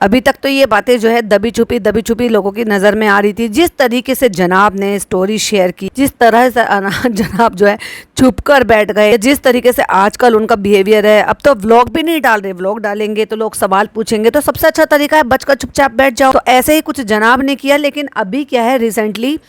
अभी तक तो ये बातें जो है दबी छुपी लोगों की नजर में आ रही थी। जिस तरीके से जनाब ने स्टोरी शेयर की, जिस तरह से जनाब जो है छुप कर बैठ गए, जिस तरीके से आजकल उनका बिहेवियर है, अब तो व्लॉग भी नहीं डाल रहे, व्लॉग डालेंगे तो लोग सवाल पूछेंगे, तो सबसे अच्छा तरीका है बचकर चुपचाप बैठ जाओ। तो ऐसे ही कुछ जनाब ने किया। लेकिन अभी क्या है, रिसेंटली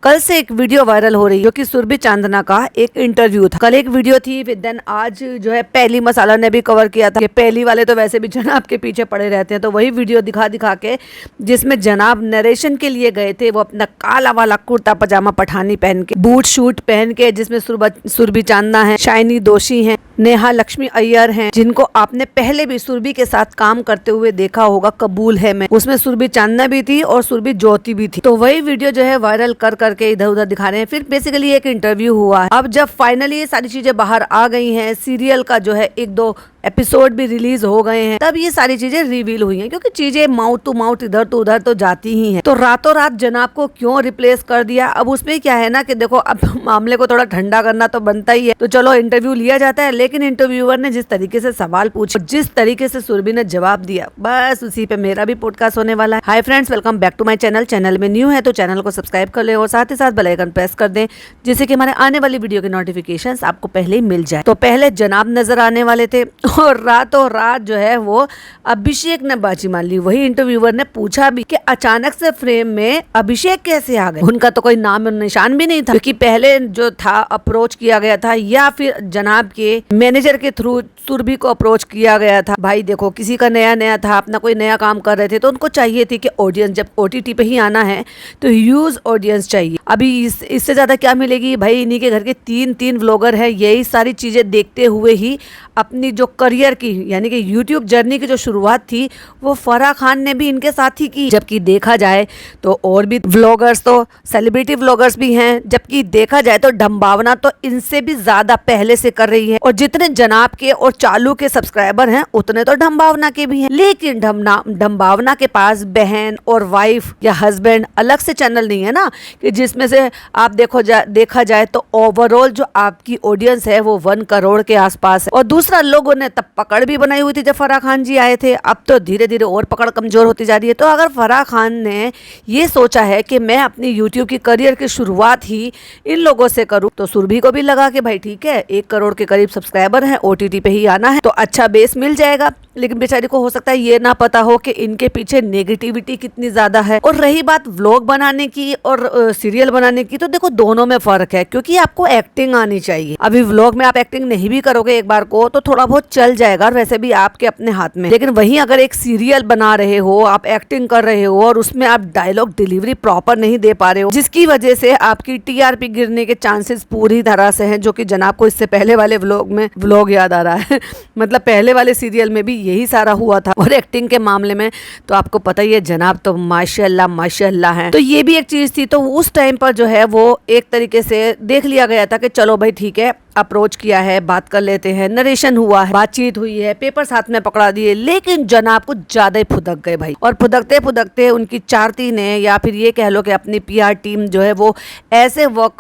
कल से एक वीडियो वायरल हो रही है जो कि सुरभि चांदना का एक इंटरव्यू था। कल एक वीडियो थी, फिर देन आज जो है पहली मसाला ने भी कवर किया था। ये पहली वाले तो वैसे भी जनाब के पीछे पड़े रहते हैं, तो वही वीडियो दिखा के जिसमें जनाब नरेशन के लिए गए थे, वो अपना काला वाला कुर्ता पजामा पठानी पहन के, बूट शूट पहन के, जिसमें सुरभि चांदना है, शाइनी दोषी है, नेहा लक्ष्मी अय्यर हैं, जिनको आपने पहले भी सुरभि के साथ काम करते हुए देखा होगा, कबूल है मैं, उसमें सुरभि चांदना भी थी और सुरभि ज्योति भी थी। तो वही वीडियो जो है वायरल कर करके इधर उधर दिखा रहे हैं। फिर बेसिकली एक इंटरव्यू हुआ है। अब जब फाइनली ये सारी चीजें बाहर आ गई हैं, सीरियल का जो है 1-2 एपिसोड भी रिलीज हो गए हैं, तब ये सारी चीजें रिवील हुई हैं, क्योंकि चीजें माउथ टू माउथ इधर तो उधर तो जाती ही हैं। तो रातों रात जनाब को क्यों रिप्लेस कर दिया? अब उसमें क्या है ना कि देखो, अब मामले को थोड़ा ठंडा करना तो बनता ही है, तो चलो इंटरव्यू लिया जाता है। लेकिन इंटरव्यूअर ने जिस तरीके से सवाल पूछे, जिस तरीके से सुरभि ने जवाब दिया, बस उसी पे मेरा भी पॉडकास्ट होने वाला है। Hi friends, welcome back to my channel. Channel में न्यू है तो चैनल को सब्सक्राइब कर ले और साथ ही साथ बेल आइकन प्रेस कर दें, जिससे कि हमारे आने वाली वीडियो के नोटिफिकेशंस आपको पहले ही मिल जाए। तो पहले जनाब नजर आने वाले थे और रातों रात जो है वो अभिषेक ने बाजी मान ली। वही इंटरव्यूअर ने पूछा भी कि अचानक से फ्रेम में अभिषेक कैसे आ गए? उनका तो कोई नाम और निशान भी नहीं था, क्योंकि पहले जो था अप्रोच किया गया था या फिर जनाब के मैनेजर के थ्रू सुरभि को अप्रोच किया गया था। भाई देखो, किसी का नया था, अपना कोई नया काम कर रहे थे, तो उनको चाहिए थी कि ऑडियंस, जब OTT पे ही आना है तो ह्यूज ऑडियंस चाहिए। अभी इससे ज्यादा क्या मिलेगी भाई? इन्हीं के घर के 3 व्लॉगर हैं, यही सारी चीजें देखते हुए ही अपनी जो करियर की, यानी कि यूट्यूब जर्नी की जो शुरुआत थी, वो फराह खान ने भी इनके साथ ही की। जबकि देखा जाए तो और भी व्लॉगर्स, तो सेलिब्रिटी व्लॉगर्स भी हैं, जबकि देखा जाए तो डम्बावना तो इनसे भी ज्यादा पहले से कर रही है। और जितने जनाब के और चालू के सब्सक्राइबर हैं, उतने तो डम्बावना के भी हैं। लेकिन डम्बावना के पास बहन और वाइफ या हस्बैंड अलग से चैनल नहीं है ना, कि जिसमें से आप देखा जाए तो ओवरऑल जो आपकी ऑडियंस है वो 1 करोड़ के आसपास है। और दूसरा, लोगों ने तब पकड़ भी बनाई हुई थी जब फराह खान जी आए थे, अब तो धीरे धीरे और पकड़ कमजोर होती जा रही है। तो अगर फराह खान ने ये सोचा है कि मैं अपनी यूट्यूब की करियर की शुरुआत ही इन लोगों से करूं, तो सुरभि को भी लगा कि भाई ठीक है, 1 करोड़ के करीब सब्सक्राइबर हैं, OTT पे ही आना है तो अच्छा बेस मिल जाएगा। लेकिन बेचारी को हो सकता है ये ना पता हो कि इनके पीछे नेगेटिविटी कितनी ज्यादा है। और रही बात व्लॉग बनाने की और सीरियल बनाने की, तो देखो दोनों में फर्क है, क्योंकि आपको एक्टिंग आनी चाहिए। अभी व्लॉग में आप एक्टिंग नहीं भी करोगे एक बार को, तो थोड़ा बहुत चल जाएगा, और वैसे भी आपके अपने हाथ में। लेकिन वहीं अगर एक सीरियल बना रहे हो, आप एक्टिंग कर रहे हो और उसमें आप डायलॉग डिलीवरी प्रॉपर नहीं दे पा रहे हो, जिसकी वजह से आपकी TRP गिरने के चांसेस पूरी तरह से हैं, जो कि जनाब को इससे पहले वाले व्लॉग याद आ रहा है मतलब पहले वाले सीरियल में भी यही सारा हुआ था। और एक्टिंग के मामले में तो आपको पता ही है, जनाब तो माशाल्लाह है। तो ये भी एक चीज थी। तो उस टाइम पर जो है वो एक तरीके से देख लिया गया था कि चलो भाई ठीक है, अप्रोच किया है, बात कर लेते हैं, नरेशन हुआ है, बातचीत हुई है, पेपर साथ में पकड़ा दिए। लेकिन जनाब कुछ ज्यादा ही फुदक गए भाई, और फुदकते उनकी चारती ने, या फिर ये कह लो कि अपनी PR टीम जो है वो ऐसे वर्क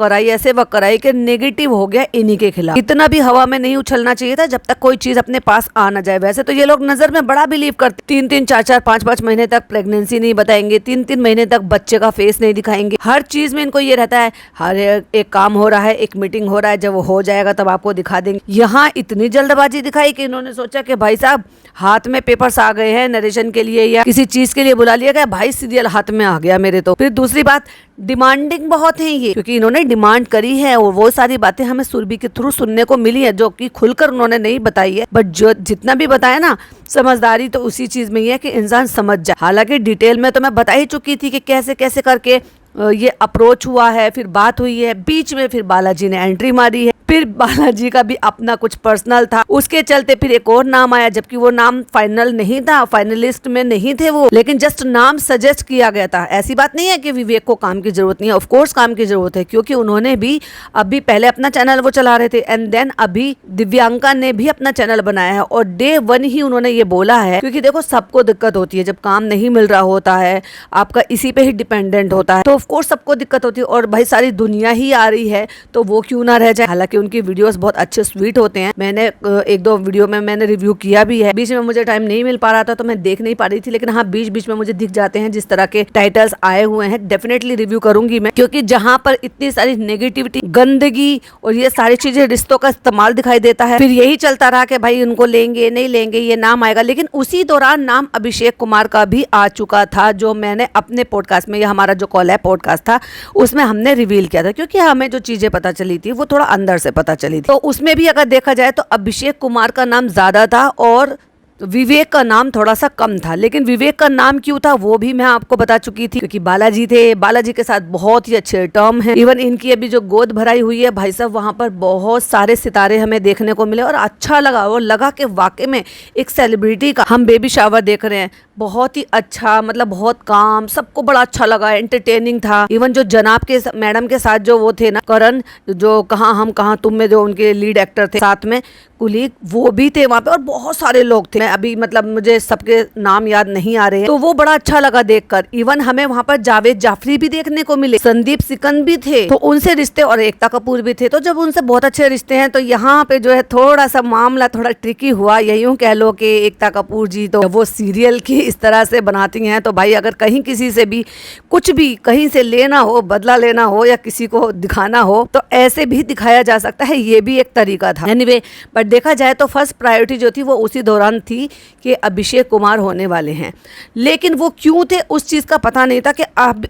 कराई कि नेगेटिव हो गया इन्हीं के खिलाफ। इतना भी हवा में नहीं उछलना चाहिए था जब तक कोई चीज अपने पास आ ना जाए। वैसे तो ये लोग नजर में बड़ा बिलीव करते, 3-3, 4-4, 5-5 महीने तक प्रेगनेंसी नहीं बताएंगे, 3-3 महीने तक बच्चे का फेस नहीं दिखाएंगे। हर चीज में इनको ये रहता है, हर एक काम हो रहा है, एक मीटिंग हो रहा है, जब वो हो जाएगा तब आपको दिखा देंगे। यहाँ इतनी जल्दबाजी दिखाई कि इन्होंने सोचा कि भाई साहब हाथ में पेपर्स आ गए हैं नरेशन के लिए या किसी चीज के लिए बुला लिया गया, भाई सीरियल हाथ में आ गया मेरे। तो फिर दूसरी बात, डिमांडिंग बहुत है ये, क्योंकि इन्होंने डिमांड करी है और वो सारी बातें हमें सुरभि के थ्रू सुनने को मिली है, जो कि खुलकर उन्होंने नहीं बताई है। बट जो जितना भी बताया ना, समझदारी तो उसी चीज में ही है कि इंसान समझ जाए। हालांकि डिटेल में तो मैं बता ही चुकी थी कि कैसे कैसे करके ये अप्रोच हुआ है, फिर बात हुई है, बीच में फिर बालाजी ने एंट्री मारी है, फिर बालाजी का भी अपना कुछ पर्सनल था, उसके चलते फिर एक और नाम आया, जबकि वो नाम फाइनल नहीं था, फाइनलिस्ट में नहीं थे वो, लेकिन जस्ट नाम सजेस्ट किया गया था। ऐसी बात नहीं है कि विवेक को काम की जरूरत नहीं है, ऑफ कोर्स काम की जरूरत है, क्योंकि उन्होंने भी अभी पहले अपना चैनल वो चला रहे थे, एंड देन अभी दिव्यांका ने भी अपना चैनल बनाया है, और डे 1 ही उन्होंने ये बोला है, क्योंकि देखो सबको दिक्कत होती है जब काम नहीं मिल रहा होता है, आपका इसी पे ही डिपेंडेंट होता है। तो ऑफ कोर्स सबको दिक्कत होती है, और भाई सारी दुनिया ही आ रही है तो वो क्यों ना रह जाए। हालांकि उनकी वीडियोस बहुत अच्छे स्वीट होते हैं, मैंने एक दो वीडियो में मैंने रिव्यू किया भी है। बीच में मुझे टाइम नहीं मिल पा रहा था तो मैं देख नहीं पा रही थी, लेकिन हाँ बीच बीच में मुझे दिख जाते हैं जिस तरह के टाइटल्स आए हुए हैं। डेफिनेटली रिव्यू करूंगी मैं, क्योंकि जहां पर इतनी सारी नेगेटिविटी, गंदगी और ये सारी चीजें, रिश्तों का इस्तेमाल दिखाई देता है, फिर यही चलता रहा कि भाई उनको लेंगे नहीं लेंगे, ये नाम आएगा। लेकिन उसी दौरान नाम अभिषेक कुमार का भी आ चुका था, जो मैंने अपने पॉडकास्ट में, या हमारा जो कॉल है पॉडकास्ट था उसमें हमने रिवील किया था, क्योंकि हमें जो चीजें पता चली थी वो थोड़ा अंदर से पता चली थी। तो उसमें भी अगर देखा जाए तो अभिषेक कुमार का नाम ज्यादा था और विवेक का नाम थोड़ा सा कम था। लेकिन विवेक का नाम क्यों था वो भी मैं आपको बता चुकी थी, क्योंकि बालाजी थे, बालाजी के साथ बहुत ही अच्छे टर्म हैं। इवन इनकी अभी जो गोद भराई हुई है भाई साहब, वहां पर बहुत सारे सितारे हमें देखने को मिले और अच्छा लगा। और लगा कि वाकई में एक सेलिब्रिटी का हम बेबी शावर देख रहे हैं। बहुत ही अच्छा, मतलब बहुत काम, सबको बड़ा अच्छा लगा, एंटरटेनिंग था। इवन जो जनाब के मैडम के साथ जो वो थे ना, करण, जो कहाँ हम कहाँ तुम में जो उनके लीड एक्टर थे साथ में कुलीग, वो भी थे वहां पे, और बहुत सारे लोग थे। अभी मतलब मुझे सबके नाम याद नहीं आ रहे हैं, तो वो बड़ा अच्छा लगा देखकर। इवन हमें वहां पर जावेद जाफरी भी देखने को मिले, संदीप सिकंद भी थे, तो उनसे रिश्ते, और एकता कपूर भी थे। तो जब उनसे बहुत अच्छे रिश्ते हैं तो यहाँ पे जो है थोड़ा सा मामला थोड़ा ट्रिकी हुआ। यही कह लो कि एकता कपूर जी तो वो सीरियल की इस तरह से बनाती हैं, तो भाई अगर कहीं किसी से भी कुछ भी कहीं से लेना हो, बदला लेना हो या किसी को दिखाना हो, तो ऐसे भी दिखाया जा सकता है। ये भी एक तरीका था। एनीवे, बट देखा जाए तो फर्स्ट प्रायोरिटी जो थी वो उसी दौरान थी कि अभिषेक कुमार होने वाले हैं। लेकिन वो क्यों थे उस चीज़ का पता नहीं था कि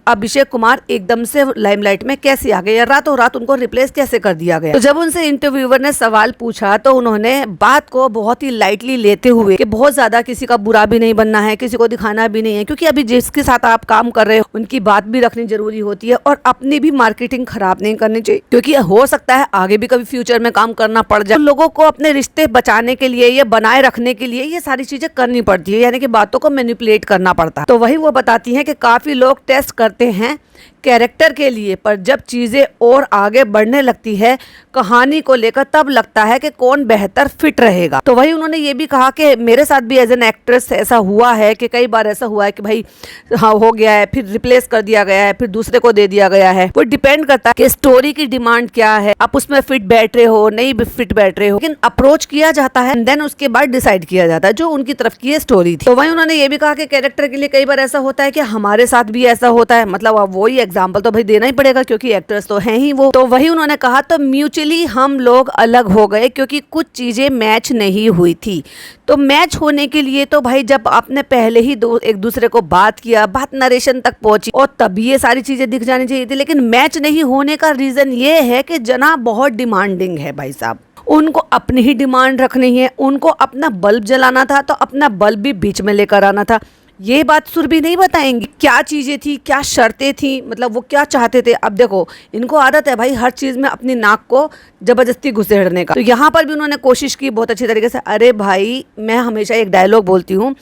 अभिषेक कुमार एकदम से लाइमलाइट में कैसे आ गए, या रातों रात उनको रिप्लेस कैसे कर दिया गया। तो जब उनसे इंटरव्यूअर ने सवाल पूछा तो उन्होंने बात को बहुत ही लाइटली लेते हुए कि बहुत ज़्यादा किसी का बुरा भी नहीं बनना है, किसी को दिखाना भी नहीं है, क्योंकि अभी जिसके साथ आप काम कर रहे हो उनकी बात भी रखनी जरूरी होती है, और अपनी भी मार्केटिंग खराब नहीं करनी चाहिए, क्योंकि हो सकता है आगे भी कभी फ्यूचर में काम करना पड़ जाए। तो लोगों को अपने रिश्ते बचाने के लिए या बनाए रखने के लिए ये सारी चीजें करनी पड़ती है, यानी कि बातों को मैनिपुलेट करना पड़ता है। तो वही वो बताती हैं कि काफी लोग टेस्ट करते हैं कैरेक्टर के लिए, पर जब चीजें और आगे बढ़ने लगती है कहानी को लेकर, तब लगता है कि कौन बेहतर फिट रहेगा। तो वही उन्होंने ये भी कहा कि मेरे साथ भी एज एन एक्ट्रेस ऐसा हुआ है कि कई बार ऐसा हुआ है कि भाई हाँ हो गया है, फिर रिप्लेस कर दिया गया है, फिर दूसरे को दे दिया गया है। वो डिपेंड करता है कि स्टोरी की डिमांड क्या है, आप उसमें फिट बैठ रहे हो नहीं फिट बैठ रहे हो, लेकिन अप्रोच किया जाता है, देन उसके बाद डिसाइड किया जाता है जो उनकी तरफ की स्टोरी थी। तो वही उन्होंने ये भी कहा कि कैरेक्टर के लिए कई बार ऐसा होता है कि हमारे साथ भी ऐसा होता है, मतलब अब वही एग्जाम्पल तो भाई देना ही पड़ेगा क्योंकि एक्टर्स तो हैं ही वो। तो वही उन्होंने कहा तो म्यूचुअली हम लोग अलग हो गए क्योंकि कुछ चीजें मैच नहीं हुई थी। तो मैच होने के लिए तो भाई जब आपने पहले ही एक दूसरे को बात किया, बात नरेशन तक पहुंची, और तभी ये सारी चीजें दिख जानी चाहिए थी। लेकिन मैच नहीं होने का रीजन ये है कि जनाब बहुत डिमांडिंग है भाई साहब, उनको अपनी ही डिमांड रखनी है, उनको अपना बल्ब जलाना था तो अपना बल्ब भी बीच में लेकर आना था। ये बात सुरभि नहीं बताएंगी क्या चीजें थी, क्या शर्तें थी, मतलब वो क्या चाहते थे। अब देखो इनको आदत है भाई हर चीज में अपनी नाक को जबरदस्ती घुसेड़ने का। तो यहाँ पर भी उन्होंने कोशिश की बहुत अच्छी तरीके से। अरे भाई मैं हमेशा एक डायलॉग बोलती हूँ,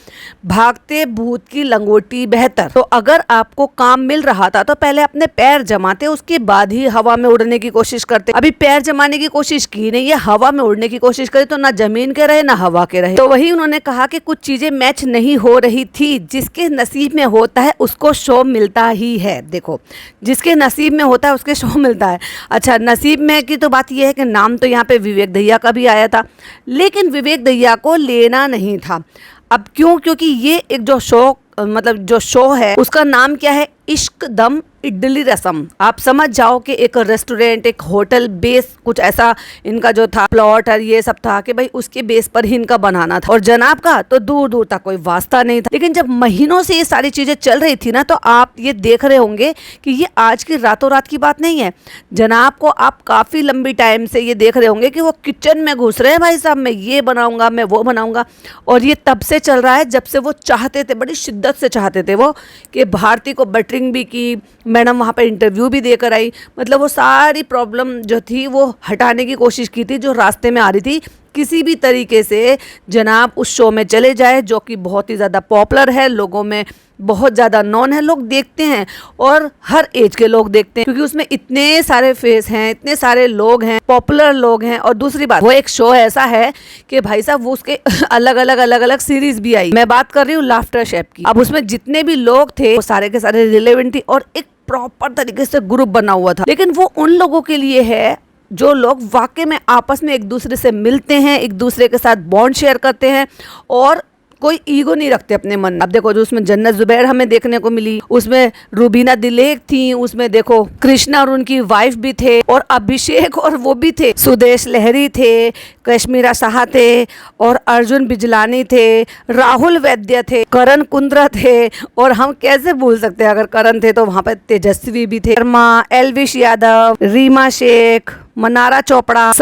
भागते भूत की लंगोटी बेहतर। तो अगर आपको काम मिल रहा था तो पहले अपने पैर जमाते, उसके बाद ही हवा में उड़ने की कोशिश करते। अभी पैर जमाने की कोशिश की नहीं है, हवा में उड़ने की कोशिश करे तो ना जमीन के रहे ना हवा के रहे। तो वही उन्होंने कहा कि कुछ चीजें मैच नहीं हो रही थी। जिसके नसीब में होता है उसको शो मिलता ही है। देखो जिसके नसीब में होता है उसके शो मिलता है। अच्छा नसीब में की तो बात यह है कि नाम तो यहाँ पे विवेक दहिया का भी आया था, लेकिन विवेक दहिया को लेना नहीं था। अब क्यों? क्योंकि ये एक जो शो मतलब जो शो है उसका नाम क्या है, इश्क दम इडली रसम। आप समझ जाओ कि एक रेस्टोरेंट, एक होटल बेस कुछ ऐसा इनका जो था प्लॉट और ये सब था कि भाई उसके बेस पर ही इनका बनाना था। और जनाब का तो दूर दूर तक कोई वास्ता नहीं था। लेकिन जब महीनों से ये सारी चीजें चल रही थी ना, तो आप ये देख रहे होंगे कि ये आज की रातों रात की बात नहीं है। जनाब को आप काफी लंबी टाइम से ये देख रहे होंगे कि वो किचन में घुस रहे हैं, भाई साहब मैं ये बनाऊंगा, मैं वो बनाऊंगा। और ये तब से चल रहा है जब से वो चाहते थे, बड़ी शिद्दत से चाहते थे वो कि भारती को बटरिंग भी की, मैडम वहाँ पर इंटरव्यू भी देकर आई। मतलब वो सारी प्रॉब्लम जो थी वो हटाने की कोशिश की थी जो रास्ते में आ रही थी। किसी भी तरीके से जनाब उस शो में चले जाए जो कि बहुत ही ज़्यादा पॉपुलर है, लोगों में बहुत ज़्यादा नॉन है, लोग देखते हैं और हर एज के लोग देखते हैं क्योंकि उसमें इतने सारे फेस हैं, इतने सारे लोग हैं, पॉपुलर लोग हैं। और दूसरी बात वो एक शो ऐसा है कि भाई साहब वो उसके अलग अलग सीरीज भी आई। मैं बात कर रही हूँ लाफ्टर शेफ की। अब उसमें जितने भी लोग थे वो सारे के सारे रिलेवेंट थी और एक प्रॉपर तरीके से ग्रुप बना हुआ था। लेकिन वो उन लोगों के लिए है जो लोग वाकई में आपस में एक दूसरे से मिलते हैं, एक दूसरे के साथ बॉन्ड शेयर करते हैं और कोई ईगो नहीं रखते अपने मन में। अब देखो जो उसमें जन्नत जुबैर हमें देखने को मिली, उसमें रूबीना दिलेख थी, उसमें देखो कृष्णा और उनकी वाइफ भी थे, और अभिषेक और वो भी थे, सुदेश लहरी थे, कश्मीरा शाह थे, और अर्जुन बिजलानी थे, राहुल वैद्य थे, करण कुंद्रा थे, और हम कैसे भूल सकते हैं, अगर करण थे तो वहां पे तेजस्वी भी थे, शर्मा, एलविश यादव, रीमा शेख, मनारा चोपड़ा,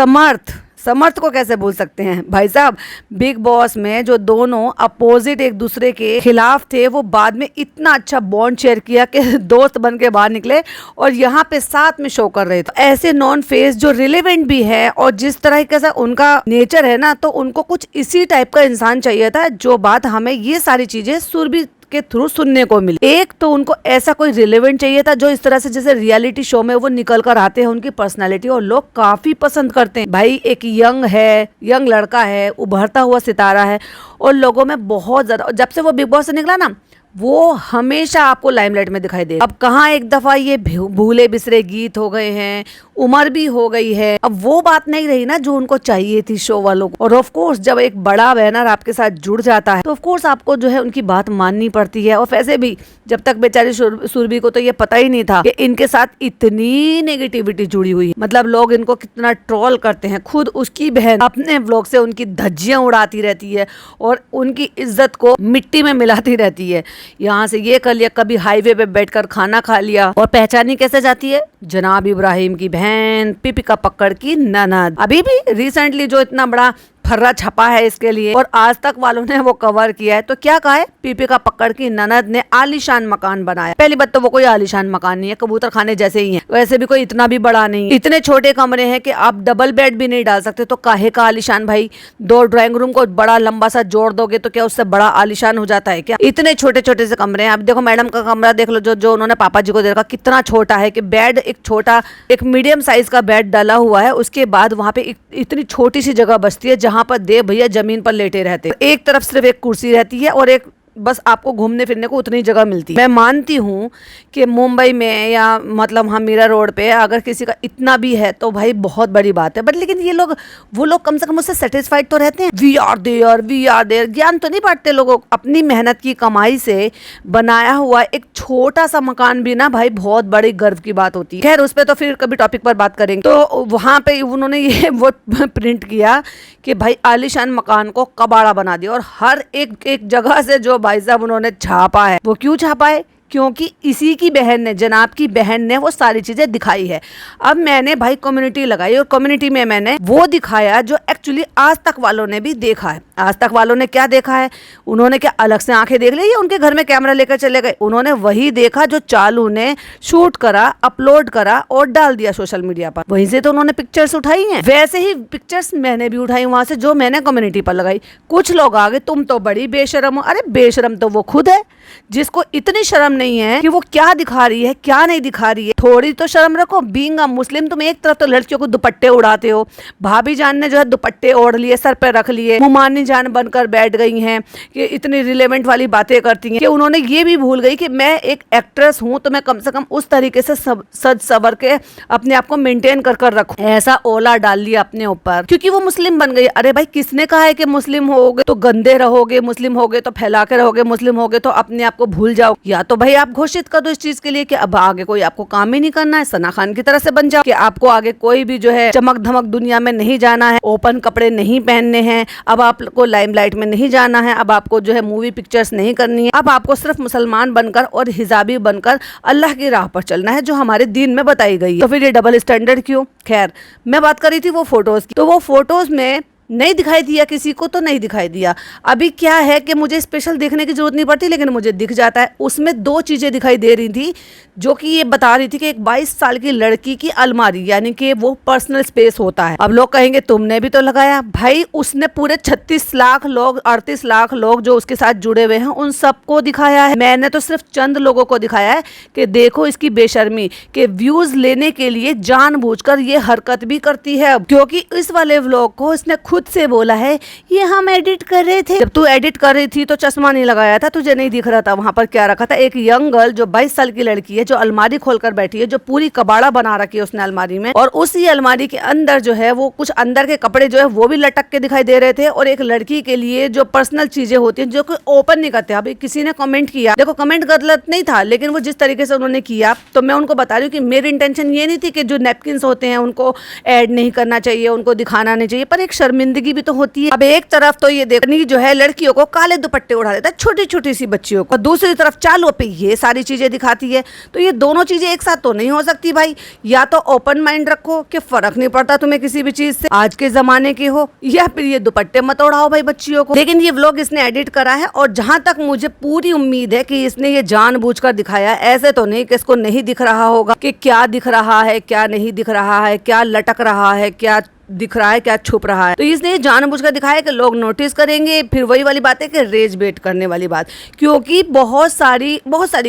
समर्थ को कैसे भूल सकते हैं भाई साहब। बिग बॉस में जो दोनों अपोजिट एक दूसरे के खिलाफ थे, वो बाद में इतना अच्छा बॉन्ड शेयर किया कि दोस्त बन के बाहर निकले और यहाँ पे साथ में शो कर रहे थे। ऐसे नॉन फेस जो रिलेवेंट भी है और जिस तरह का उनका नेचर है ना, तो उनको कुछ इसी टाइप का इंसान चाहिए था, जो बात हमें ये सारी चीजें सुरभि के थ्रू सुनने को मिली। एक तो उनको ऐसा कोई रिलेवेंट चाहिए था जो इस तरह से जैसे रियलिटी शो में वो निकल कर आते हैं, उनकी पर्सनालिटी और लोग काफी पसंद करते हैं। भाई एक यंग लड़का है, उभरता हुआ सितारा है और लोगों में बहुत ज्यादा, जब से वो बिग बॉस से निकला ना, वो हमेशा आपको लाइमलाइट में दिखाई दे। अब कहाँ एक दफा ये भूले बिसरे गीत हो गए हैं, उम्र भी हो गई है, अब वो बात नहीं रही ना जो उनको चाहिए थी शो वालों को। और ऑफ कोर्स जब एक बड़ा बैनर आपके साथ जुड़ जाता है तो ऑफ कोर्स आपको जो है उनकी बात माननी पड़ती है। और वैसे भी जब तक बेचारी सुरभि को तो ये पता ही नहीं था कि इनके साथ इतनी नेगेटिविटी जुड़ी हुई है, मतलब लोग इनको कितना ट्रोल करते हैं। खुद उसकी बहन अपने व्लॉग से उनकी धज्जियां उड़ाती रहती है और उनकी इज्जत को मिट्टी में मिलाती रहती है। यहाँ से ये कर लिया, कभी हाईवे पे बैठकर खाना खा लिया, और पहचानी कैसे जाती है, जनाब इब्राहिम की बहन, पीपिका पक्कड़ की ननद। अभी भी रिसेंटली जो इतना बड़ा फर्रा छपा है इसके लिए और आज तक वालों ने वो कवर किया है, तो क्या कहा है, पीपिका पक्कड़ की ननद ने आलीशान मकान बनाया। पहली बात तो वो कोई आलीशान मकान नहीं है, कबूतर खाने जैसे ही है, वैसे भी कोई इतना भी बड़ा नहीं, इतने छोटे कमरे हैं कि आप डबल बेड भी नहीं डाल सकते, तो काहे का आलीशान भाई। 2 ड्राइंग रूम को बड़ा लंबा सा जोड़ दोगे तो क्या उससे बड़ा आलीशान हो जाता है क्या। इतने छोटे छोटे से कमरे हैं। अब देखो मैडम का कमरा देख लो, जो उन्होंने पापा जी को दे रखा, कितना छोटा है कि बेड एक छोटा, एक मीडियम साइज का बेड डाला हुआ है, उसके बाद वहां पे इतनी छोटी सी जगह बचती है जहां पर देव भैया जमीन पर लेटे रहते। एक तरफ सिर्फ एक कुर्सी रहती है और एक बस आपको घूमने फिरने को उतनी जगह मिलती है। मैं मानती हूँ कि मुंबई में या मतलब हम मीरा रोड पे अगर किसी का इतना भी है तो भाई बहुत बड़ी बात है, बट लेकिन ये लोग, वो लोग कम से कम उससे सेटिस्फाइड तो रहते हैं। वी आर देयर ज्ञान तो नहीं बांटते लोगों। अपनी मेहनत की कमाई से बनाया हुआ एक छोटा सा मकान भी ना भाई बहुत बड़ी गर्व की बात होती है। खैर उस पर तो फिर कभी टॉपिक पर बात करेंगे। तो वहां पे उन्होंने ये वो प्रिंट किया कि भाई आलीशान मकान को कबाड़ा बना दिया और हर एक जगह से जो भाई साहब उन्होंने छापा है, वो क्यों छापा है, क्योंकि इसी की बहन ने, जनाब की बहन ने वो सारी चीजें दिखाई है। अब मैंने भाई कम्युनिटी लगाई और कम्युनिटी में मैंने वो दिखाया जो एक्चुअली आज तक वालों ने भी देखा है। आज तक वालों ने क्या देखा है, उन्होंने क्या अलग से आंखें देख ली या उनके घर में कैमरा लेकर चले गए, उन्होंने वही देखा जो चालू ने शूट करा, अपलोड करा और डाल दिया सोशल मीडिया पर। वहीं से तो उन्होंने पिक्चर्स उठाई हैं। वैसे ही पिक्चर्स मैंने भी उठाई वहां से, जो मैंने कम्युनिटी पर लगाई। कुछ लोग आगे, तुम तो बड़ी बेशरम हो। अरे बेशरम तो वो खुद है जिसको इतनी शर्म नहीं है कि वो क्या दिखा रही है क्या नहीं दिखा रही है। थोड़ी तो शर्म रखो। बीइंग अ मुस्लिम तुम एक तरफ तो लड़कियों को दुपट्टे उड़ाते हो, भाभी जान ने जो है दुपट्टे ओढ़ लिए, सर पे रख लिए, मुमानी जान बनकर बैठ गई हैं कि इतनी रिलेवेंट वाली बातें करती हैं कि उन्होंने ये भी भूल गई कि मैं एक एक्ट्रेस हूं तो मैं कम से कम उस तरीके से सज सवर के अपने आप को मेंटेन कर रखूं। ऐसा ओला डाल लिया अपने ऊपर क्योंकि वो मुस्लिम बन गई। अरे भाई किसने कहा है कि मुस्लिम होगे तो गंदे रहोगे, मुस्लिम होगे तो फैला के रहोगे, मुस्लिम होगे तो अपने आप को भूल जाओ। या तो भाई आप घोषित कर दो इस चीज के लिए कि अब आगे कोई आपको काम ही नहीं करना है, सना खान की तरह से बन जाओ कि आपको आगे कोई भी जो है चमक धमक दुनिया में नहीं जाना है, ओपन कपड़े नहीं पहनने हैं, अब आपको लाइमलाइट में नहीं जाना है, अब आपको जो है मूवी पिक्चर्स नहीं करनी है, अब आपको सिर्फ मुसलमान बनकर और हिजाबी बनकर अल्लाह की राह पर चलना है जो हमारे दीन में बताई गई है। तो फिर ये डबल स्टैंडर्ड क्यों। खैर मैं बात कर रही थी वो फोटोज की, तो वो फोटोज में नहीं दिखाई दिया किसी को तो नहीं दिखाई दिया। अभी क्या है कि मुझे स्पेशल देखने की जरूरत नहीं पड़ती लेकिन मुझे दिख जाता है। उसमें 2 चीजें दिखाई दे रही थी जो कि ये बता रही थी कि एक 22 साल की लड़की की अलमारी, यानी कि वो पर्सनल स्पेस होता है। अब लोग कहेंगे तुमने भी तो लगाया। भाई उसने पूरे 36 लाख लोग, 38 लाख लोग जो उसके साथ जुड़े हुए हैं उन सबको दिखाया है। मैंने तो सिर्फ चंद लोगों को दिखाया है कि देखो इसकी बेशर्मी के व्यूज लेने के लिए जानबूझकर ये हरकत भी करती है, क्योंकि इस वाले व्लॉग को इसने खुद से बोला है ये हम एडिट कर रहे थे। जब तू एडिट कर रही थी तो चश्मा नहीं लगाया था, तुझे नहीं दिख रहा था वहां पर क्या रखा था। एक यंग गर्ल जो 22 साल की लड़की है, जो अलमारी खोलकर बैठी है, जो पूरी कबाड़ा बना रखी है उसने अलमारी में, और उसी अलमारी के अंदर जो है वो कुछ अंदर के कपड़े जो है वो भी लटक के दिखाई दे रहे थे। और एक लड़की के लिए जो पर्सनल चीजें होती है जो कोई ओपन नहीं करते। अभी किसी ने कमेंट किया, देखो कमेंट गलत नहीं था, लेकिन वो जिस तरीके से उन्होंने किया, तो मैं उनको बता रही हूँ कि मेरी इंटेंशन ये नहीं थी कि जो नैपकिन होते हैं उनको ऐड नहीं करना चाहिए, उनको दिखाना नहीं चाहिए, पर एक शर्मिंदगी भी तो होती है। अब एक तरफ तो ये देखनी जो है लड़कियों को काले दुपट्टे उड़ा देता है, छोटी छोटी सी बच्चियों को, दूसरी तरफ चालू पे ये सारी चीजें दिखाती है। तो ये दोनों चीजें एक साथ तो नहीं हो सकती भाई। या तो ओपन माइंड रखो कि फर्क नहीं पड़ता तुम्हें किसी भी चीज से, आज के जमाने के हो, या फिर ये दुपट्टे मत उड़ाओ भाई बच्चियों को। लेकिन ये व्लॉग इसने एडिट करा है, और जहां तक मुझे पूरी उम्मीद है कि इसने ये जानबूझकर दिखाया, ऐसे तो नहीं कि इसको नहीं दिख रहा होगा कि क्या दिख रहा है, क्या नहीं दिख रहा है, क्या लटक रहा है, क्या दिख रहा है, क्या छुप रहा है। तो इसने जानबूझकर दिखाया कि लोग नोटिस करेंगे। फिर वही वाली बात है कि रेज बेट करने वाली बात, क्योंकि बहुत सारी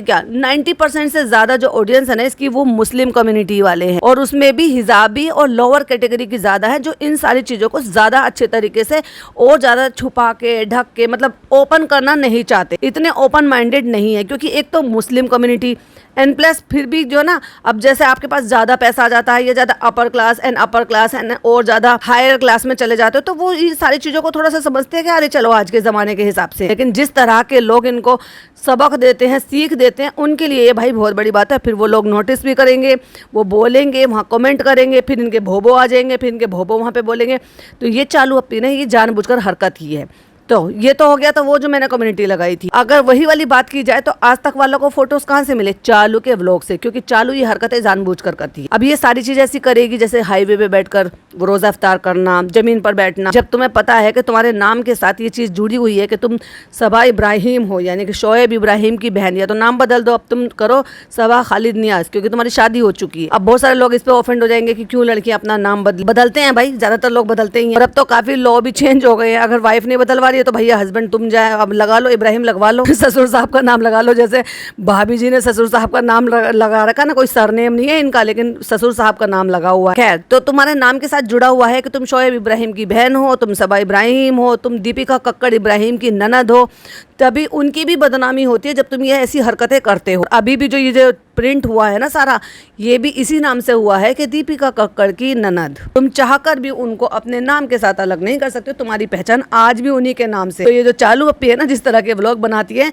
क्या 90% से ज्यादा जो ऑडियंस है ना इसकी, वो मुस्लिम कम्युनिटी वाले हैं, और उसमें भी हिजाबी और लोअर कैटेगरी की ज्यादा है, जो इन सारी चीजों को ज्यादा अच्छे तरीके से और ज्यादा छुपा के ढक के मतलब ओपन करना नहीं चाहते, इतने ओपन माइंडेड नहीं है। क्योंकि एक तो मुस्लिम कम्युनिटी एंड प्लस फिर भी जो ना, अब जैसे आपके पास ज्यादा पैसा आ जाता है या ज्यादा अपर क्लास एंड और ज्यादा हायर क्लास में चले जाते हो, तो वो ये सारी चीजों को थोड़ा सा समझते हैं कि अरे चलो आज के जमाने के हिसाब से। लेकिन जिस तरह के लोग इनको सबक देते हैं, सीख देते हैं, उनके लिए ये भाई बहुत बड़ी बात है। फिर वो लोग नोटिस भी करेंगे, वो बोलेंगे, वहाँ कमेंट करेंगे, फिर इनके भोबो आ जाएंगे, फिर इनके भोबो वहाँ पे बोलेंगे। तो ये चालू अपनी ने ये जानबूझकर हरकत की है। तो ये तो हो गया, तो वो जो मैंने कम्युनिटी लगाई थी। अगर वही वाली बात की जाए तो आज तक वालों को फोटोज कहाँ से मिले? चालू के व्लॉग से, क्योंकि चालू ये हरकतें जानबूझकर करती है। अब ये सारी चीजें ऐसी करेगी जैसे हाईवे पे बैठकर रोजा इफ्तार करना, जमीन पर बैठना, जब तुम्हें पता है कि तुम्हारे नाम के साथ ये चीज जुड़ी हुई है कि तुम सबा इब्राहिम हो, यानी कि शोएब इब्राहिम की बहन, या तो नाम बदल दो, अब तुम करो सबा खालिद नियाज, क्योंकि तुम्हारी शादी हो चुकी है। अब बहुत सारे लोग इस पे ऑफेंड हो जाएंगे कि क्यों लड़कियां अपना नाम बदलते हैं। भाई ज्यादातर लोग बदलते ही हैं, और अब तो काफी लॉ भी चेंज हो गए हैं। अगर वाइफ नहीं बदलवा रही है तो भैया हस्बैंड तुम जाए अब लगा लो, इब्राहिम लगवा लो, ससुर साहब का नाम लगा लो। जैसे भाभी जी ने ससुर साहब का नाम लगा रखा ना, कोई सरनेम नहीं है इनका, लेकिन ससुर साहब का नाम लगा हुआ है। खैर, तो तुम्हारे नाम के साथ जुड़ा हुआ है कि तुम शोएब इब्राहिम की बहन हो, तुम सबा इब्राहिम हो, तुम दीपिका कक्कड़ इब्राहिम की ननद हो, तभी उनकी भी बदनामी होती है जब तुम ये ऐसी हरकतें करते हो। अभी भी जो ये जो प्रिंट हुआ है ना सारा, ये भी इसी नाम से हुआ है कि दीपिका कक्कड़ की ननद। तुम चाहकर भी उनको अपने नाम के साथ अलग नहीं कर सकते, तुम्हारी पहचान आज भी उन्हीं के नाम से। तो ये जो चालू अप्पी है ना, जिस तरह के व्लॉग बनाती है,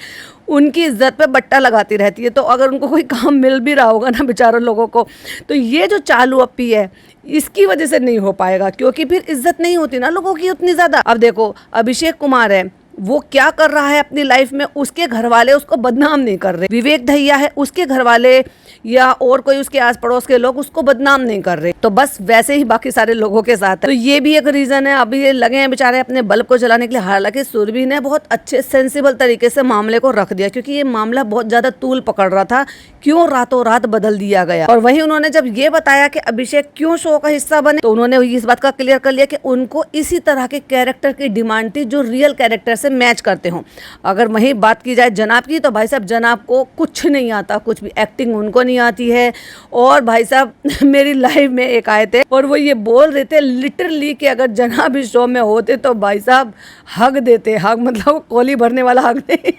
उनकी इज्जत पे बट्टा लगाती रहती है। तो अगर उनको कोई काम मिल भी रहा होगा ना बेचारों लोगों को, तो ये जो चालू अप्पी है इसकी वजह से नहीं हो पाएगा, क्योंकि फिर इज्जत नहीं होती ना लोगों की उतनी ज्यादा। अब देखो अभिषेक कुमार है, वो क्या कर रहा है अपनी लाइफ में, उसके घर वाले उसको बदनाम नहीं कर रहे। विवेक दहिया है, उसके घर वाले या और कोई उसके आस पड़ोस के लोग उसको बदनाम नहीं कर रहे। तो बस वैसे ही बाकी सारे लोगों के साथ है। तो ये भी एक रीजन है। अभी ये लगे हैं बेचारे अपने बल्ब को जलाने के लिए। हालांकि सुरभि ने बहुत अच्छे सेंसिबल तरीके से मामले को रख दिया, क्योंकि ये मामला बहुत ज्यादा तूल पकड़ रहा था, क्यों रातों रात बदल दिया गया। और वहीं उन्होंने जब ये बताया कि अभिषेक क्यों शो का हिस्सा बने, तो उन्होंने इस बात का क्लियर कर लिया कि उनको इसी तरह के कैरेक्टर की डिमांड थी जो रियल कैरेक्टर से मैच करते हो। अगर वही बात की जाए जनाब की, तो भाई साहब जनाब को कुछ नहीं आता, कुछ भी एक्टिंग उनको नहीं आती है। और भाई साहब मेरी लाइफ में एक आए थे और वो ये बोल रहे थे लिटरली कि अगर जनाब इस शो में होते तो भाई साहब हग देते, हग मतलब कोली भरने वाला हग नहीं।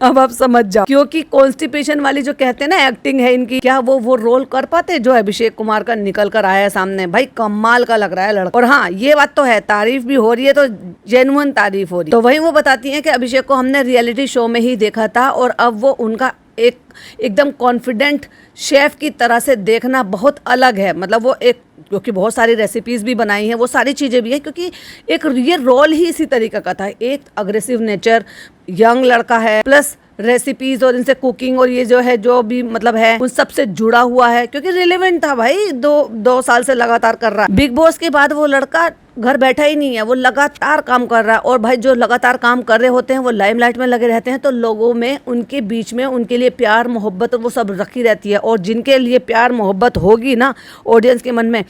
अब आप समझ जाओ, क्योंकि कॉन्स्टिपेशन वाली जो कहते हैं ना एक्टिंग है इनकी, क्या वो रोल कर पाते जो अभिषेक कुमार का निकल कर आया है सामने। भाई कमाल का लग रहा है लड़का। और हाँ, ये बात तो है, तारीफ भी हो रही है, तो जेन्युइन तारीफ हो रही है। तो वही वो बताती है कि अभिषेक को हमने रियलिटी शो में ही देखा था, और अब वो उनका एकदम कॉन्फिडेंट शेफ की तरह से देखना बहुत अलग है। मतलब वो एक, क्योंकि बहुत सारी रेसिपीज भी बनाई हैं, वो सारी चीज़ें भी है, क्योंकि एक ये रोल ही इसी तरीके का था। एक अग्रेसिव नेचर, यंग लड़का है, प्लस रेसिपीज और इनसे कुकिंग और ये जो है जो भी मतलब है उन सब से जुड़ा हुआ है, क्योंकि रिलेवेंट था भाई। दो साल से लगातार कर रहा है। बिग बॉस के बाद वो लड़का घर बैठा ही नहीं है, वो लगातार काम कर रहा है। और भाई जो लगातार काम कर रहे होते हैं वो लाइमलाइट में लगे रहते हैं, तो लोगों में उनके बीच में उनके लिए प्यार मोहब्बत वो सब रखी रहती है। और जिनके लिए प्यार मोहब्बत होगी ना ऑडियंस के मन में,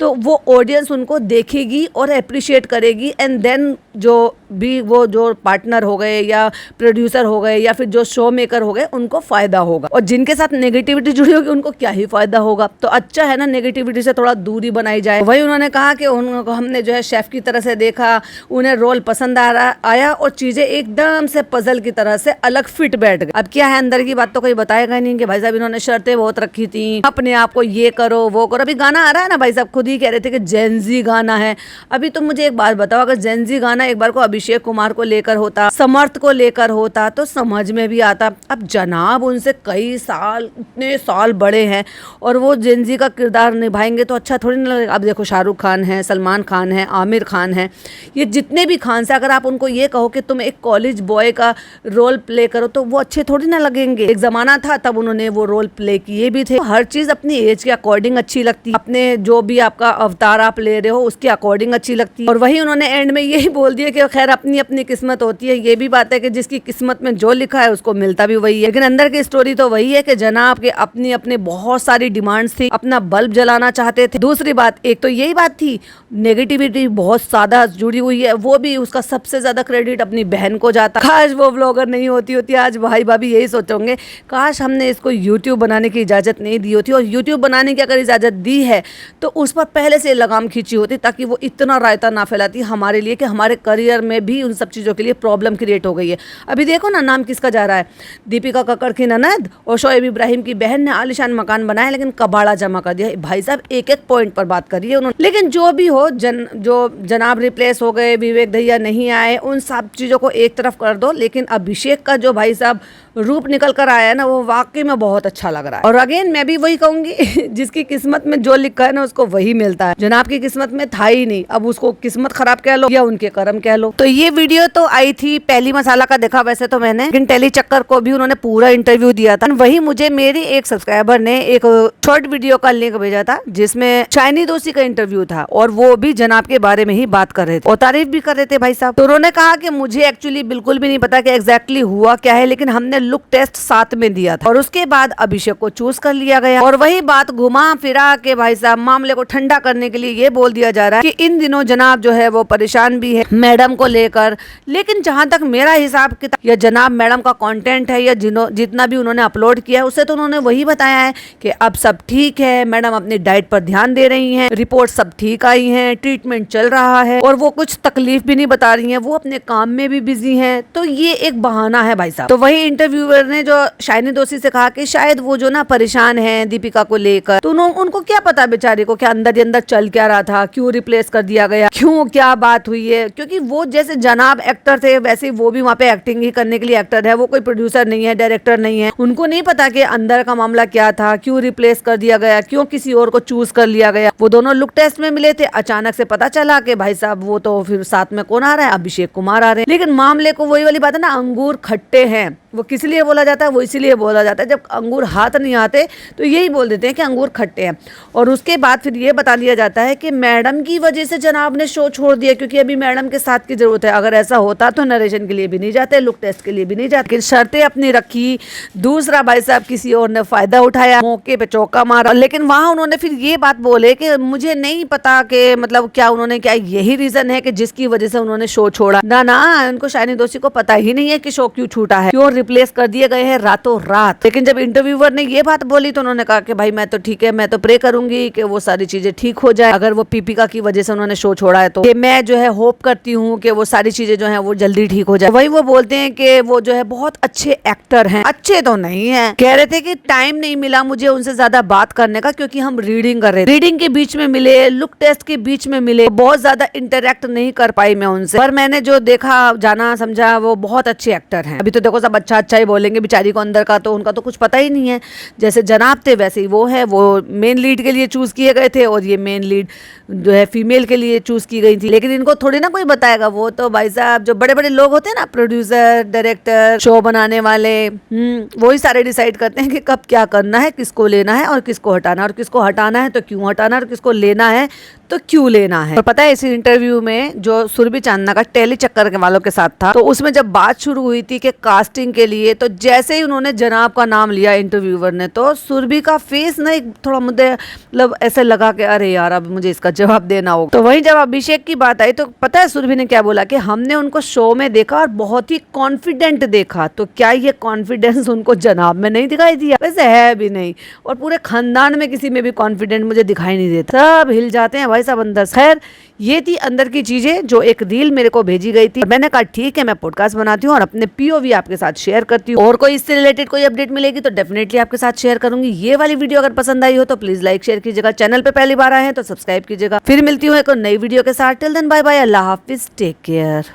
तो वो ऑडियंस उनको देखेगी और अप्रिशिएट करेगी। एंड देन जो भी वो जो पार्टनर हो गए या प्रोड्यूसर हो गए या फिर जो शो मेकर हो गए, उनको फायदा होगा। और जिनके साथ नेगेटिविटी जुड़ी होगी उनको क्या ही फायदा होगा। तो अच्छा है ना, नेगेटिविटी से थोड़ा दूरी बनाई जाए। वही उन्होंने कहा कि उनको हमने जो है शेफ की तरह से देखा, उन्हें रोल पसंद आया और चीजें एकदम से पजल की तरह से अलग फिट बैठ गई। अब क्या है, अंदर की बात तो कोई बताएगा नहीं कि भाई साहब इन्होंने शर्तें बहुत रखी थी, अपने आप को ये करो वो करो। अभी गाना आ रहा है ना, भाई साहब खुद ही कह रहे थे कि जेनजी गाना है। अभी तो मुझे एक बात बताओ, अगर जेनजी गाना एक बार को अभिषेक कुमार को लेकर होता, समर्थ को लेकर होता तो समझ में भी आता। अब जनाब उनसे कई साल, इतने साल बड़े हैं और वो जेनजी का किरदार निभाएंगे तो अच्छा थोड़ी ना लगेगा। अब देखो शाहरुख खान है, सलमान खान है, आमिर खान है, ये जितने भी खान से अगर आप उनको ये कहो कि तुम एक कॉलेज बॉय का रोल प्ले करो तो वो अच्छे थोड़ी ना लगेंगे। एक जमाना था तब उन्होंने वो रोल प्ले किए भी थे। हर चीज अपनी एज के अकॉर्डिंग अच्छी लगती है, अपने जो भी आपका अवतार आप ले रहे हो उसके अकॉर्डिंग अच्छी लगती है। और वही उन्होंने एंड में यही बोल दिया कि खैर अपनी अपनी किस्मत होती है। ये भी बात है कि जिसकी किस्मत में जो लिखा है उसको मिलता भी वही है, लेकिन अंदर की स्टोरी तो वही है कि जनाब के अपनी अपनी बहुत सारी डिमांड्स थी, अपना बल्ब जलाना चाहते थे। दूसरी बात, एक तो यही बात थी, नेगेटिविटी बहुत ज्यादा जुड़ी हुई है, वो भी उसका सबसे ज्यादा क्रेडिट अपनी बहन को जाता। काश वो व्लॉगर नहीं होती आज भाई भाभी यही सोचोगे, काश हमने इसको यूट्यूब बनाने की इजाजत नहीं दी होती, और यूट्यूब बनाने की अगर इजाजत दी है तो उस पर पहले से लगाम खींची होती ताकि वो इतना रायता ना फैलाती हमारे लिए कि हमारे करियर में भी उन सब चीज़ों के लिए प्रॉब्लम क्रिएट हो गई है। अभी देखो ना, नाम किसका जा रहा है, दीपिका कक्कड़ की ननद और शोएब इब्राहिम की बहन ने आलिशान मकान बनाया लेकिन कबाड़ा जमा कर दिया। भाई साहब एक एक पॉइंट पर बात करिए उन्होंने। लेकिन जो भी हो, जो जनाब रिप्लेस हो गए, विवेक दहिया नहीं आए, उन सब चीज़ों को एक तरफ कर दो। लेकिन अभिषेक का जो भाई साहब रूप निकल कर आया है ना, वो वाकई में बहुत अच्छा लग रहा है। और अगेन मैं भी वही कहूंगी जिसकी किस्मत में जो लिखा है ना उसको वही मिलता है। जनाब की किस्मत में था ही नहीं, अब उसको किस्मत खराब कह लो या उनके कर्म कह लो। तो ये वीडियो तो आई थी पहली मसाला का देखा वैसे तो मैंने, लेकिन टेली चक्कर को भी उन्होंने पूरा इंटरव्यू दिया था। वही मुझे मेरी एक सब्सक्राइबर ने एक शॉर्ट वीडियो का लिंक भेजा था जिसमें शाइनी दोषी का इंटरव्यू था और वो भी जनाब के बारे में ही बात कर रहे थे और तारीफ भी कर रहे थे भाई साहब। तो उन्होंने कहा कि मुझे एक्चुअली बिल्कुल भी नहीं पता कि एग्जैक्टली हुआ क्या है, लेकिन हमने लुक टेस्ट साथ में दिया था और उसके बाद अभिषेक को चूज कर लिया गया। और वही बात घुमा फिरा के भाई साहब मामले को ठंडा करने के लिए ये बोल दिया जा रहा है कि इन दिनों जनाब जो है वो परेशान भी है मैडम को लेकर। लेकिन जहां तक मेरा हिसाब किताब या जनाब मैडम का कंटेंट है या जितना भी उन्होंने अपलोड किया है उसे तो उन्होंने वही बताया है कि अब सब ठीक है, मैडम अपनी डाइट पर ध्यान दे रही हैं, रिपोर्ट सब ठीक आई है, ट्रीटमेंट चल रहा है और वो कुछ तकलीफ भी नहीं बता रही है, वो अपने काम में भी बिजी है। तो ये एक बहाना है भाई साहब। तो वही इंटरव्यूअर ने जो शाइनी दोषी से कहा कि शायद वो जो ना परेशान है दीपिका को लेकर, तो उनको क्या पता बेचारे को क्या अंदर ही अंदर चल क्या रहा था, क्यों रिप्लेस कर दिया गया, क्यों क्या बात हुई है। क्योंकि वो जैसे जनाब एक्टर थे वैसे वो भी वहाँ पे एक्टिंग ही करने के लिए एक्टर है, वो कोई प्रोड्यूसर नहीं है, डायरेक्टर नहीं है। उनको नहीं पता कि अंदर का मामला क्या था, क्यों रिप्लेस कर दिया गया, क्यों किसी और को चूज कर लिया गया। वो दोनों लुक टेस्ट में मिले थे, अचानक से पता चला कि भाई साहब वो तो फिर साथ में कौन आ रहा है, अभिषेक कुमार आ रहे हैं। लेकिन मामले को वही वाली बात है ना, अंगूर खट्टे हैं, वो किस लिए बोला जाता है, वो इसीलिए बोला जाता है जब अंगूर हाथ नहीं आते तो यही बोल देते हैं कि अंगूर खट्टे हैं। और उसके बाद फिर ये बता दिया जाता है कि मैडम की वजह से जनाब ने शो छोड़ दिया क्योंकि अभी मैडम के साथ की जरूरत है। अगर ऐसा होता तो नरेशन के लिए भी नहीं जाते, लुक टेस्ट के लिए भी नहीं जाते, शर्तें अपनी रखी। दूसरा भाई साहब किसी और ने फायदा उठाया, मौके पे चौका मारा। लेकिन वहां उन्होंने फिर ये बात बोले कि मुझे नहीं पता कि मतलब क्या उन्होंने क्या यही रीजन है कि जिसकी वजह से उन्होंने शो छोड़ा। ना उनको शाइनी दोषी को पता ही नहीं है कि शो क्यों छूटा है, क्यों रिप्लेस कर दिए गए हैं रातों रात। लेकिन जब इंटरव्यूअर ने ये बात बोली तो उन्होंने कहा कि भाई मैं तो ठीक है, मैं तो प्रे करूंगी कि वो सारी चीजें ठीक हो जाए। अगर वो पीपिका की वजह से उन्होंने शो छोड़ा है तो मैं जो है होप करती हूँ कि वो सारी चीजें जो है वो जल्दी ठीक हो जाए। वही वो बोलते हैं कि वो जो है बहुत अच्छे एक्टर हैं, अच्छे तो नहीं है, कह रहे थे कि टाइम नहीं मिला मुझे उनसे ज्यादा बात करने का क्योंकि हम रीडिंग कर रहे थे, रीडिंग के बीच में मिले, लुक टेस्ट के बीच में मिले, बहुत ज्यादा इंटरेक्ट नहीं कर पाई मैं उनसे। पर मैंने जो देखा जाना समझा वो बहुत अच्छे एक्टर हैं। अभी तो देखो सब अच्छा ही बोलेंगे, बेचारी को अंदर का तो उनका तो कुछ पता ही नहीं है। जैसे जनाब थे वैसे ही वो है, वो मेन लीड के लिए चूज किए गए थे और ये मेन लीड जो है फीमेल के लिए चूज की गई थी। लेकिन इनको थोड़ी ना कोई बताएगा, वो तो भाई साहब जो बड़े बड़े लोग होते हैं ना, प्रोड्यूसर, डायरेक्टर, शो बनाने वाले, वही सारे डिसाइड करते हैं कि कब क्या करना है, किसको लेना है और किसको हटाना है, और किसको हटाना है तो क्यों हटाना है, और किसको लेना है तो क्यों लेना है। और पता है इसी इंटरव्यू में जो सुरभि चांदना का टेली चक्कर के वालों के साथ था, तो उसमें जब बात शुरू हुई थी कि कास्टिंग के लिए, तो जैसे ही उन्होंने जनाब का नाम लिया इंटरव्यूअर ने, तो सुरभि का फेस ना एक थोड़ा मुझे मतलब ऐसे लगा कि अरे यार अब मुझे इसका जवाब देना होगा। तो वहीं जब अभिषेक की बात आई तो पता है सुरभि ने क्या बोला कि हमने उनको शो में देखा और बहुत ही कॉन्फिडेंट देखा। तो क्या ये कॉन्फिडेंस उनको जनाब में नहीं दिखाई दिया? वैसे है भी नहीं, और पूरे खानदान में किसी में भी कॉन्फिडेंट मुझे दिखाई नहीं देता, सब हिल जाते हैं भाई साहब अंदर। खैर ये थी अंदर की चीजें जो एक रील मेरे को भेजी गई थी। मैंने कहा ठीक है मैं पॉडकास्ट बनाती हूँ और अपने पीओवी आपके साथ शेयर करती हूँ, और कोई इससे रिलेटेड कोई अपडेट मिलेगी तो डेफिनेटली आपके साथ शेयर करूंगी। ये वाली वीडियो अगर पसंद आई हो तो प्लीज लाइक शेयर कीजिएगा, चैनल पे पहली बार आए हैं तो सब्सक्राइब कीजिएगा। फिर मिलती हूँ एक नई वीडियो के साथ। टिल देन बाय बाय, अल्लाह हाफिज, टेक केयर।